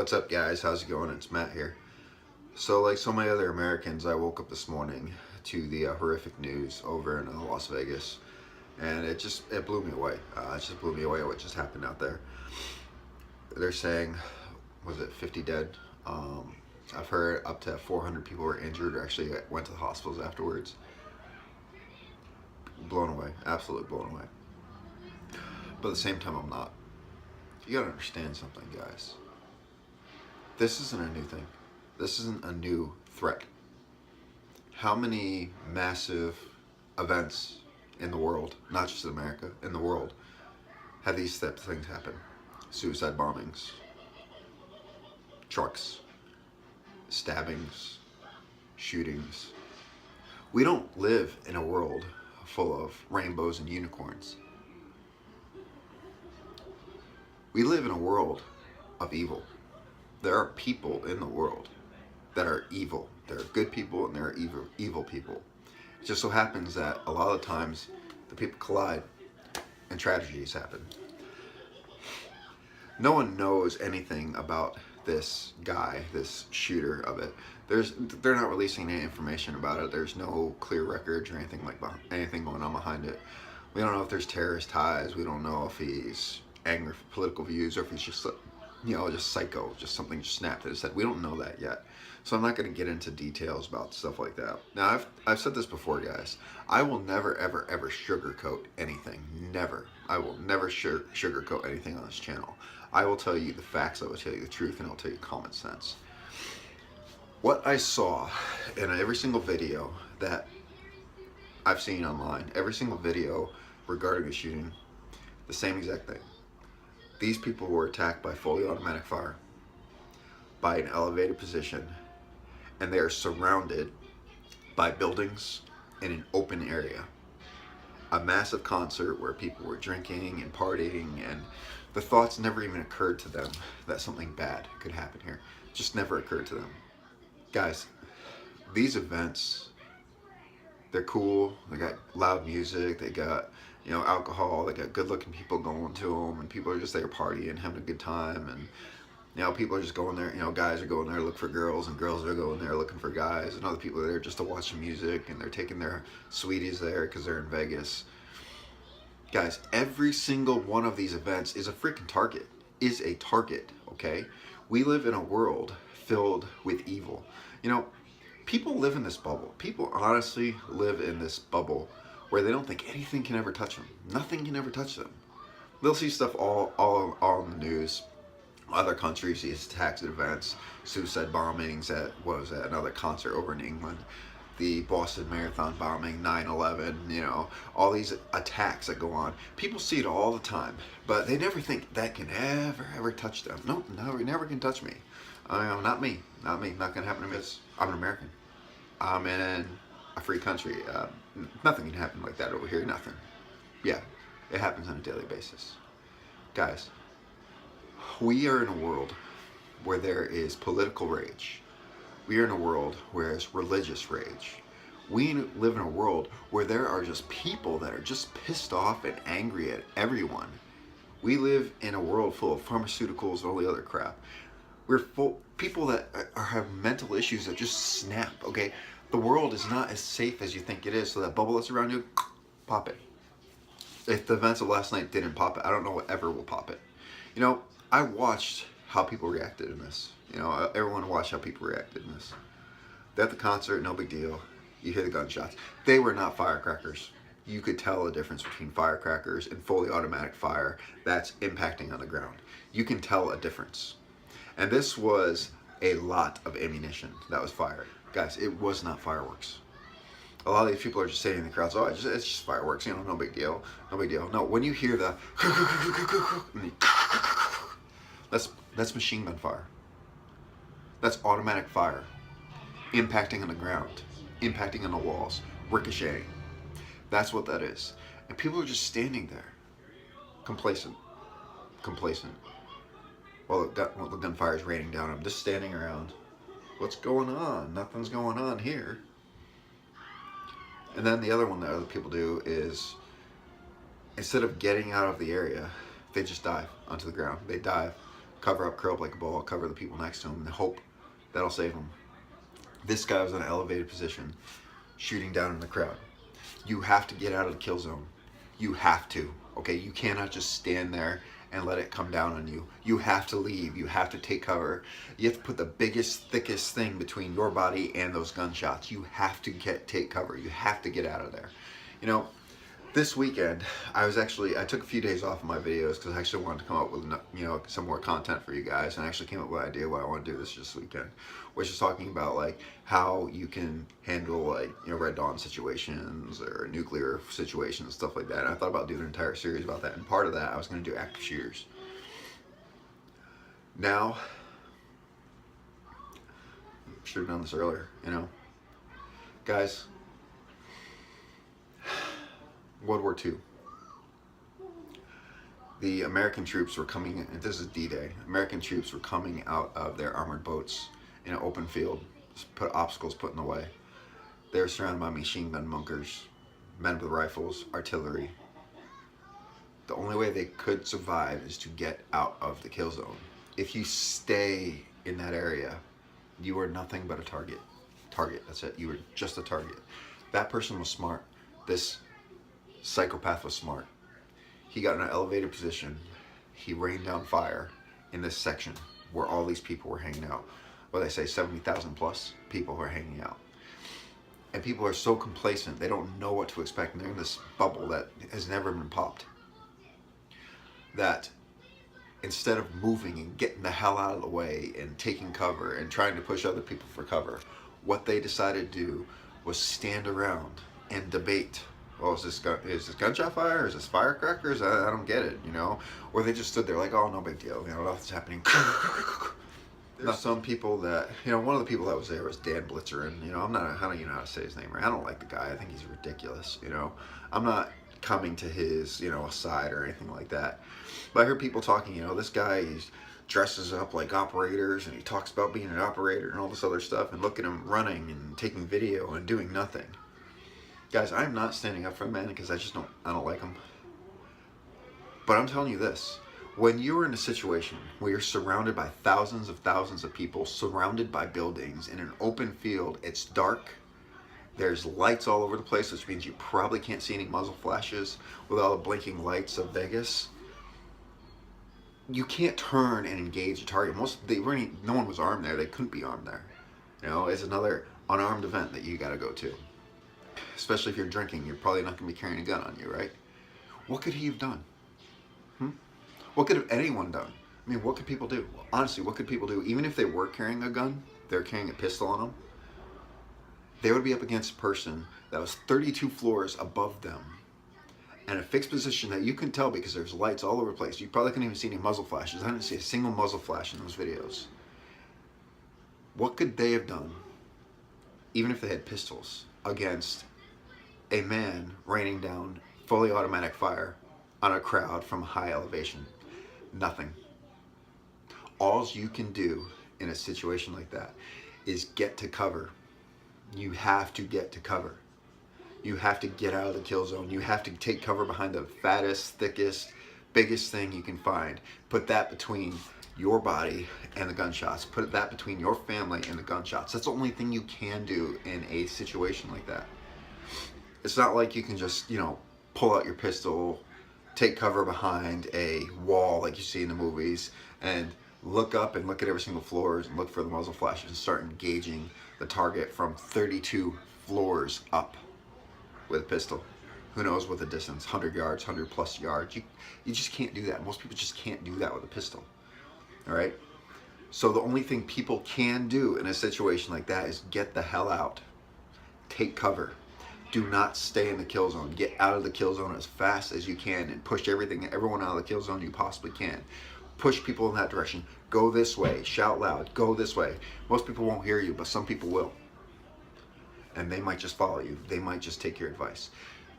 What's up, guys? How's it going? It's Matt here. So like so many other Americans, I woke up this morning to the horrific news over in Las Vegas, and it blew me away. It just blew me away what just happened out there. They're saying, was it 50 dead? I've heard up to 400 people were injured or actually went to the hospitals afterwards. Blown away, absolutely blown away. But at the same time, I'm not. You gotta understand something, guys. This isn't a new thing. This isn't a new threat. How many massive events in the world, not just in America, in the world, have these types of things happen? Suicide bombings, trucks, stabbings, shootings. We don't live in a world full of rainbows and unicorns. We live in a world of evil. There are people in the world that are evil. There are good people and there are evil people. It just so happens that a lot of times the people collide and tragedies happen. No one knows anything about this guy, this shooter of it. They're not releasing any information about it. There's no clear records or anything going on behind it. We don't know if there's terrorist ties. We don't know if he's angry for political views or if he's just, just psycho, just something just snapped at his head. We don't know that yet. So I'm not going to get into details about stuff like that. Now, I've said this before, guys. I will never, ever, ever sugarcoat anything. Never. I will never sugarcoat anything on this channel. I will tell you the facts, I will tell you the truth, and I'll tell you common sense. What I saw in every single video that I've seen online, every single video regarding the shooting, the same exact thing. These people were attacked by fully automatic fire, by an elevated position, and they are surrounded by buildings in an open area. A massive concert where people were drinking and partying, and the thoughts never even occurred to them that something bad could happen here. It just never occurred to them. Guys, these events, they're cool. They got loud music, they got alcohol, they got good looking people going to them, and people are just there partying, having a good time, and people are just going there, guys are going there to look for girls, and girls are going there looking for guys, and other people are there just to watch the music, and they're taking their sweeties there because they're in Vegas. Guys, every single one of these events is a freaking target, okay? We live in a world filled with evil. People live in this bubble. People honestly live in this bubble where they don't think anything can ever touch them. Nothing can ever touch them. They'll see stuff all in the news. Other countries see attacks at events, suicide bombings at, another concert over in England, the Boston Marathon bombing, 9/11, all these attacks that go on. People see it all the time, but they never think that can ever touch them. Nope, never can touch me. Not me, not gonna happen to me. I'm an American. I'm in a free country. Nothing can happen like that over here, nothing. Yeah, it happens on a daily basis. Guys, we are in a world where there is political rage. We are in a world where there's religious rage. We live in a world where there are just people that are just pissed off and angry at everyone. We live in a world full of pharmaceuticals and all the other crap. We're full people that have mental issues that just snap, okay? The world is not as safe as you think it is, so that bubble that's around you, pop it. If the events of last night didn't pop it, I don't know what ever will pop it. I watched how people reacted in this. Everyone watched how people reacted in this. They're at the concert, no big deal. You hear the gunshots. They were not firecrackers. You could tell the difference between firecrackers and fully automatic fire that's impacting on the ground. You can tell a difference. And this was a lot of ammunition that was fired. Guys, it was not fireworks. A lot of these people are just saying in the crowds, oh, it's just fireworks, no big deal, no big deal. No, when you hear the that's machine gun fire. That's automatic fire, impacting on the ground, impacting on the walls, ricocheting. That's what that is. And people are just standing there, complacent, while the gunfire is raining down. I'm just standing around. What's going on? Nothing's going on here. And then the other one that other people do is, instead of getting out of the area, they just dive onto the ground. They dive cover up, curl up like a ball, cover the people next to him, and hope that'll save him. This guy was in an elevated position, shooting down in the crowd. You have to get out of the kill zone. You have to, okay? You cannot just stand there and let it come down on you. You have to leave. You have to take cover. You have to put the biggest, thickest thing between your body and those gunshots. You have to take cover. You have to get out of there. You know, this weekend, I took a few days off of my videos because I actually wanted to come up with, you know, some more content for you guys, and I actually came up with an idea why I want to do this weekend, which is talking about like how you can handle like, you know, Red Dawn situations or nuclear situations, stuff like that. And I thought about doing an entire series about that, and part of that I was going to do active shooters. Now, should have done this earlier, you know, guys. World War II. The American troops were coming, and this is D-Day, American troops were coming out of their armored boats in an open field, obstacles put in the way. They were surrounded by machine gun bunkers, men with rifles, artillery. The only way they could survive is to get out of the kill zone. If you stay in that area, you are nothing but a target. That's it. You were just a target. That person was smart. This psychopath was smart. He got in an elevated position. He rained down fire in this section where all these people were hanging out. Well, they say 70,000 plus people were hanging out. And people are so complacent, they don't know what to expect. And they're in this bubble that has never been popped. That instead of moving and getting the hell out of the way and taking cover and trying to push other people for cover, what they decided to do was stand around and debate. Well, is this gunshot fire? Or is this firecrackers? I don't get it, you know? Or they just stood there like, oh, no big deal, you know, nothing's happening. There's some people that, you know, one of the people that was there was Dan Blitzerin. You know, I don't even know how to say his name right. I don't like the guy. I think he's ridiculous, you know? I'm not coming to his, you know, side or anything like that. But I heard people talking, you know, this guy, he dresses up like operators and he talks about being an operator and all this other stuff, and look at him running and taking video and doing nothing. Guys, I'm not standing up for the man because I don't like him. But I'm telling you this, when you're in a situation where you're surrounded by thousands of people, surrounded by buildings, in an open field, it's dark, there's lights all over the place, which means you probably can't see any muzzle flashes with all the blinking lights of Vegas. You can't turn and engage a target. No one was armed there. They couldn't be armed there. You know, it's another unarmed event that you got to go to. Especially if you're drinking, you're probably not going to be carrying a gun on you, right? What could he have done? What could have anyone done? I mean, what could people do? Honestly, what could people do? Even if they were carrying a gun, they're carrying a pistol on them, they would be up against a person that was 32 floors above them in a fixed position that you can tell because there's lights all over the place. You probably couldn't even see any muzzle flashes. I didn't see a single muzzle flash in those videos. What could they have done, even if they had pistols, against a man raining down fully automatic fire on a crowd from high elevation? Nothing. All you can do in a situation like that is get to cover. You have to get to cover. You have to get out of the kill zone. You have to take cover behind the fattest, thickest, biggest thing you can find. Put that between your body and the gunshots. Put that between your family and the gunshots. That's the only thing you can do in a situation like that. It's not like you can just, you know, pull out your pistol, take cover behind a wall like you see in the movies, and look up and look at every single floors and look for the muzzle flashes and start engaging the target from 32 floors up with a pistol. Who knows what the distance, 100 yards, 100 plus yards. You just can't do that. Most people just can't do that with a pistol. All right? So the only thing people can do in a situation like that is get the hell out. Take cover. Do not stay in the kill zone. Get out of the kill zone as fast as you can and push everyone out of the kill zone you possibly can. Push people in that direction. Go this way. Shout loud. Go this way. Most people won't hear you, but some people will. And they might just follow you. They might just take your advice.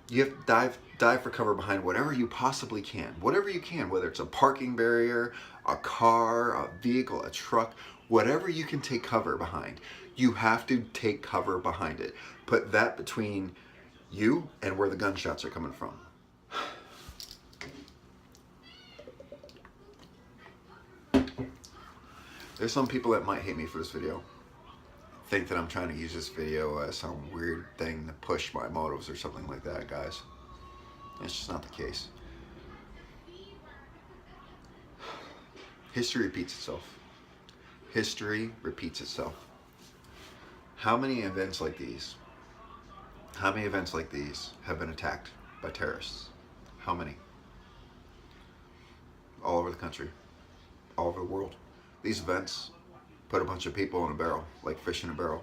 You have to dive for cover behind whatever you possibly can. Whatever you can, whether it's a parking barrier, a car, a vehicle, a truck, whatever you can take cover behind, you have to take cover behind it. Put that between you and where the gunshots are coming from. There's some people that might hate me for this video. Think that I'm trying to use this video as some weird thing to push my motives or something like that, guys. It's just not the case. History repeats itself. History repeats itself. How many events like these have been attacked by terrorists? How many? All over the country, all over the world. These events put a bunch of people in a barrel, like fish in a barrel,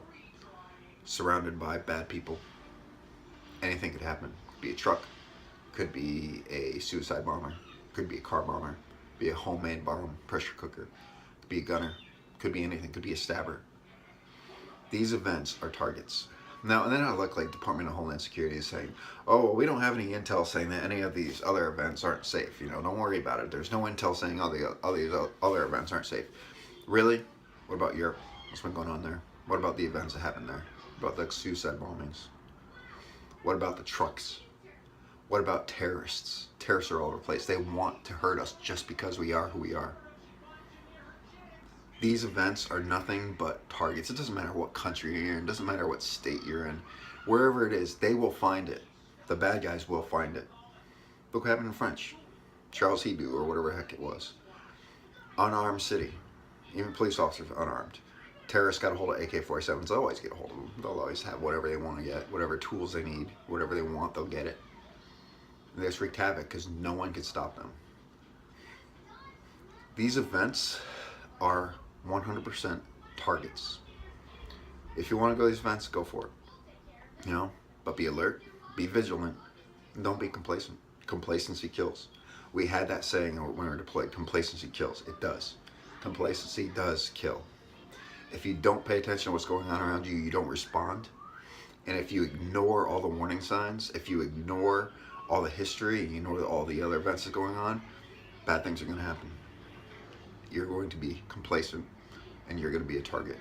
surrounded by bad people. Anything could happen. Could be a truck, could be a suicide bomber, could be a car bomber, be a homemade bomb, pressure cooker, could be a gunner, could be anything, could be a stabber. These events are targets. Now, and then I look like Department of Homeland Security is saying, oh, well, we don't have any intel saying that any of these other events aren't safe. You know, don't worry about it. There's no intel saying all these other events aren't safe. Really? What about Europe? What's been going on there? What about the events that happened there? What about the suicide bombings? What about the trucks? What about terrorists? Terrorists are all over the place. They want to hurt us just because we are who we are. These events are nothing but targets. It doesn't matter what country you're in. It doesn't matter what state you're in. Wherever it is, they will find it. The bad guys will find it. Look what happened in French. Charles Hebdo, or whatever the heck it was. Unarmed city. Even police officers unarmed. Terrorists got a hold of AK-47s. They'll always get a hold of them. They'll always have whatever they want to get. Whatever tools they need. Whatever they want, they'll get it. And they just wreak havoc because no one can stop them. These events are 100% targets. If you want to go to these events, go for it. You know, but be alert, be vigilant, and don't be complacent. Complacency kills. We had that saying when we were deployed, complacency kills. It does. Complacency does kill. If you don't pay attention to what's going on around you, you don't respond. And if you ignore all the warning signs, if you ignore all the history, and you ignore all the other events that's going on, bad things are going to happen. You're going to be complacent, and you're going to be a target.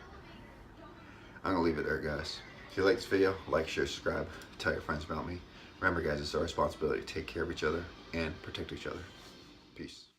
I'm going to leave it there, guys. If you like this video, like, share, subscribe, tell your friends about me. Remember, guys, it's our responsibility to take care of each other and protect each other. Peace.